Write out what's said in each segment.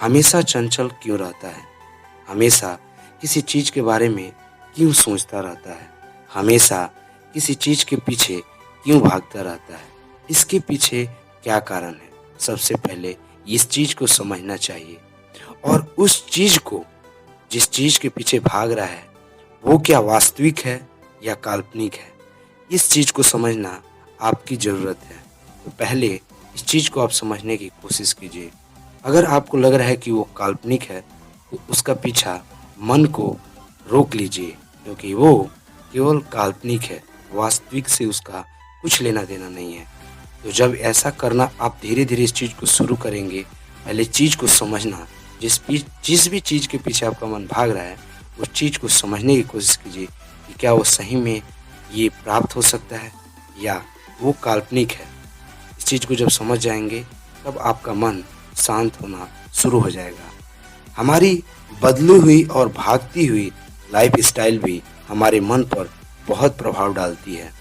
हमेशा चंचल क्यों रहता है? हमेशा किसी चीज़ के बारे में क्यों सोचता रहता है? हमेशा किसी चीज़ के पीछे क्यों भागता रहता है? इसके पीछे क्या कारण है? सबसे पहले इस चीज़ को समझना चाहिए और उस चीज़ को, जिस चीज़ के पीछे भाग रहा है, वो क्या वास्तविक है या काल्पनिक है? इस चीज़ को समझना आपकी ज़रूरत है। तो पहले इस चीज़ को आप समझने की कोशिश कीजिए। अगर आपको लग रहा है कि वो काल्पनिक है, तो उसका पीछा मन को रोक लीजिए, क्योंकि वो केवल काल्पनिक है, वास्तविक से उसका कुछ लेना देना नहीं है। तो जब ऐसा करना आप धीरे-धीरे इस चीज़ को शुरू करेंगे, पहले चीज़ को समझना, जिस भी चीज़ के पीछे आपका मन भाग रहा है, उस चीज़ को समझने की कोशिश कीजिए कि क्या वो सही में ये प्राप्त हो सकता है या वो काल्पनिक है। इस चीज़ को जब समझ जाएँगे, तब आपका मन शांत होना शुरू हो जाएगा। हमारी बदली हुई और भागती हुई लाइफ़स्टाइल भी हमारे मन पर बहुत प्रभाव डालती है।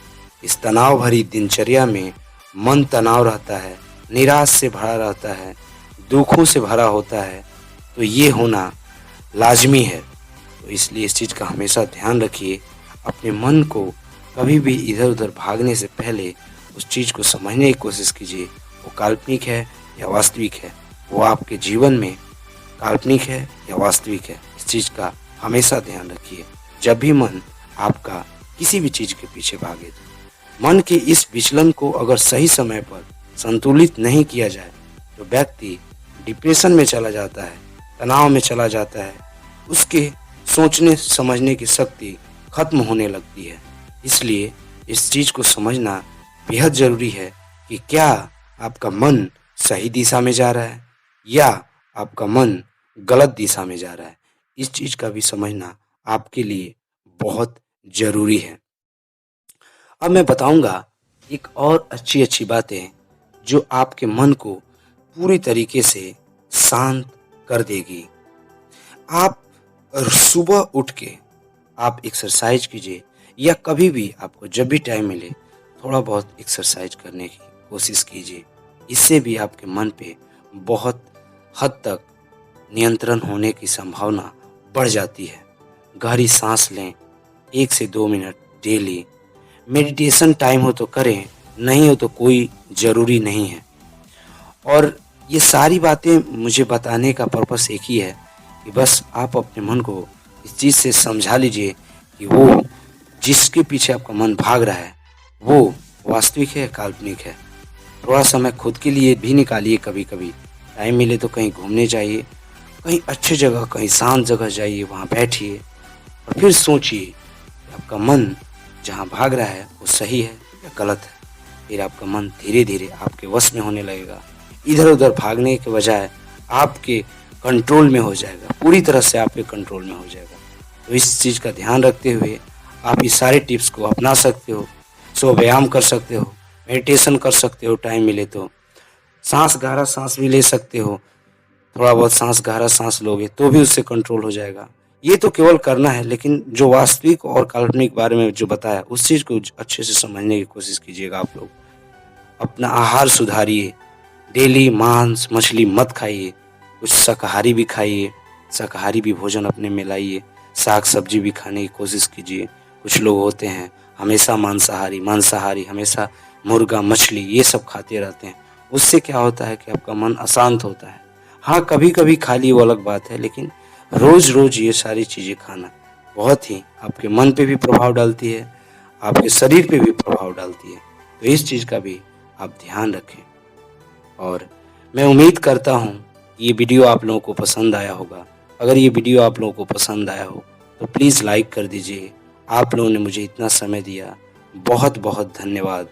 इस तनाव भरी दिनचर्या में मन तनाव रहता है, निराश से भरा रहता है, दुखों से भरा होता है, तो ये होना लाज़मी है। तो इसलिए इस चीज़ का हमेशा ध्यान रखिए। अपने मन को कभी भी इधर-उधर भागने से पहले उस चीज़ को समझने की कोशिश कीजिए, वो काल्पनिक है या वास्तविक है। वो आपके जीवन में काल्पनिक है या वास्तविक है, इस चीज़ का हमेशा ध्यान रखिए। जब भी मन आपका किसी भी चीज़ के पीछे भागे, तो मन के इस विचलन को अगर सही समय पर संतुलित नहीं किया जाए, तो व्यक्ति डिप्रेशन में चला जाता है, तनाव में चला जाता है, उसके सोचने समझने की शक्ति खत्म होने लगती है। इसलिए इस चीज़ को समझना बेहद ज़रूरी है कि क्या आपका मन सही दिशा में जा रहा है या आपका मन गलत दिशा में जा रहा है। इस चीज़ का भी समझना आपके लिए बहुत ज़रूरी है। अब मैं बताऊँगा एक और अच्छी-अच्छी बातें जो आपके मन को पूरी तरीके से शांत कर देगी। आप सुबह उठ के आप एक्सरसाइज कीजिए या कभी भी आपको जब भी टाइम मिले, थोड़ा बहुत एक्सरसाइज करने की कोशिश कीजिए। इससे भी आपके मन पे बहुत हद तक नियंत्रण होने की संभावना बढ़ जाती है। गहरी सांस लें 1 से 2 मिनट डेली। मेडिटेशन टाइम हो तो करें, नहीं हो तो कोई ज़रूरी नहीं है। और ये सारी बातें मुझे बताने का पर्पस एक ही है कि बस आप अपने मन को इस चीज़ से समझा लीजिए कि वो जिसके पीछे आपका मन भाग रहा है, वो वास्तविक है, काल्पनिक है। थोड़ा समय खुद के लिए भी निकालिए कभी-कभी। टाइम मिले तो कहीं घूमने जाइए, कहीं अच्छी जगह, कहीं शांत जगह जाइए, वहाँ बैठिए और फिर सोचिए कि आपका मन जहाँ भाग रहा है वो सही है या गलत है। फिर आपका मन धीरे-धीरे आपके वश में होने लगेगा। इधर-उधर भागने के बजाय आपके कंट्रोल में हो जाएगा, पूरी तरह से आपके कंट्रोल में हो जाएगा। तो इस चीज़ का ध्यान रखते हुए आप ये सारे टिप्स को अपना सकते हो। सुबह व्यायाम कर सकते हो, मेडिटेशन कर सकते हो टाइम मिले तो। गहरा साँस भी ले सकते हो। थोड़ा बहुत गहरा साँस लोगे तो भी उससे कंट्रोल हो जाएगा। ये तो केवल करना है, लेकिन जो वास्तविक और काल्पनिक बारे में जो बताया, उस चीज़ को अच्छे से समझने की कोशिश कीजिएगा आप लोग। अपना आहार सुधारिए, डेली मांस मछली मत खाइए, कुछ शाकाहारी भी खाइए, शाकाहारी भी भोजन अपने में लाइए, साग सब्जी भी खाने की कोशिश कीजिए। कुछ लोग होते हैं हमेशा मांसाहारी हमेशा मुर्गा मछली ये सब खाते रहते हैं। उससे क्या होता है कि आपका मन अशांत होता है। हाँ, कभी-कभी खा लिए वो अलग बात है, लेकिन रोज़-रोज़ ये सारी चीज़ें खाना बहुत ही आपके मन पे भी प्रभाव डालती है, आपके शरीर पे भी प्रभाव डालती है। तो इस चीज़ का भी आप ध्यान रखें। और मैं उम्मीद करता हूँ ये वीडियो आप लोगों को पसंद आया होगा। अगर ये वीडियो आप लोगों को पसंद आया हो तो प्लीज़ लाइक कर दीजिए। आप लोगों ने मुझे इतना समय दिया, बहुत-बहुत धन्यवाद।